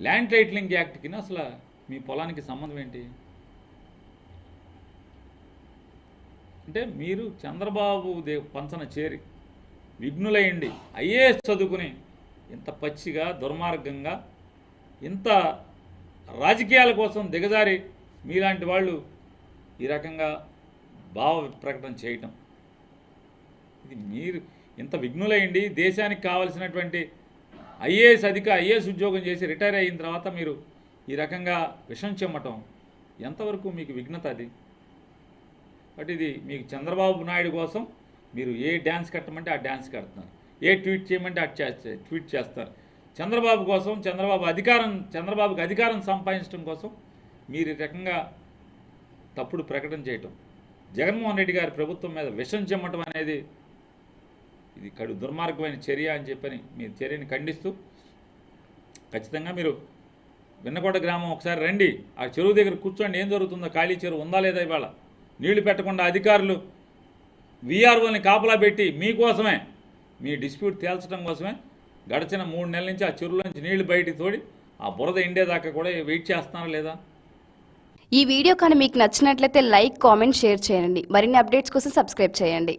Land titling యాక్ట్కి అసలు మీ పొలానికి సంబంధం ఏంటి? అంటే మీరు చంద్రబాబు పంచన చేరి విఘ్నులయ్యండి ఐఏఎస్ చదువుకుని ఇంత పచ్చిగా దుర్మార్గంగా ఇంత రాజకీయాల కోసం దిగజారి మీలాంటి వాళ్ళు ఈ రకంగా భావ ప్రకటన చేయటం, ఇది మీరు ఇంత విఘ్నులయ్యండి దేశానికి కావలసినటువంటి ఐఏఎస్ ఉద్యోగం చేసి రిటైర్ అయిన తర్వాత మీరు ఈ రకంగా విషం చెమ్మటం ఎంతవరకు మీకు విఘ్నత అది? బట్ ఇది మీకు చంద్రబాబు నాయుడు కోసం మీరు ఏ డ్యాన్స్ కట్టమంటే ఆ డ్యాన్స్ కడుతున్నారు, ఏ ట్వీట్ చేయమంటే అటు ట్వీట్ చేస్తారు. చంద్రబాబు కోసం చంద్రబాబుకి అధికారం సంపాదించడం కోసం మీరు ఈ రకంగా తప్పుడు ప్రకటన చేయటం, జగన్మోహన్ రెడ్డి గారి ప్రభుత్వం మీద విషం చెమ్మటం అనేది ఇది కడు దుర్మార్గమైన చర్య అని చెప్పని మీ చర్యని ఖండిస్తూ ఖచ్చితంగా మీరు విన్నకోట గ్రామం ఒకసారి రండి, ఆ చెరువు దగ్గర కూర్చోండి, ఏం జరుగుతుందో, ఖాళీ చెరువు ఉందా లేదా, ఇవాళ నీళ్లు పెట్టకుండా అధికారులు వీఆర్ఓని కాపలా పెట్టి మీకోసమే మీ డిస్ప్యూట్ తేల్చడం కోసమే గడిచిన 3 నెలల నుంచి ఆ చెరువులోంచి నీళ్లు బయటికి తోడి ఆ బురద ఎండేదాకా కూడా వెయిట్ చేస్తున్నారా లేదా? ఈ వీడియో కానీ మీకు నచ్చినట్లయితే లైక్, కామెంట్, షేర్ చేయండి. మరిన్ని అప్డేట్స్ కోసం సబ్స్క్రైబ్ చేయండి.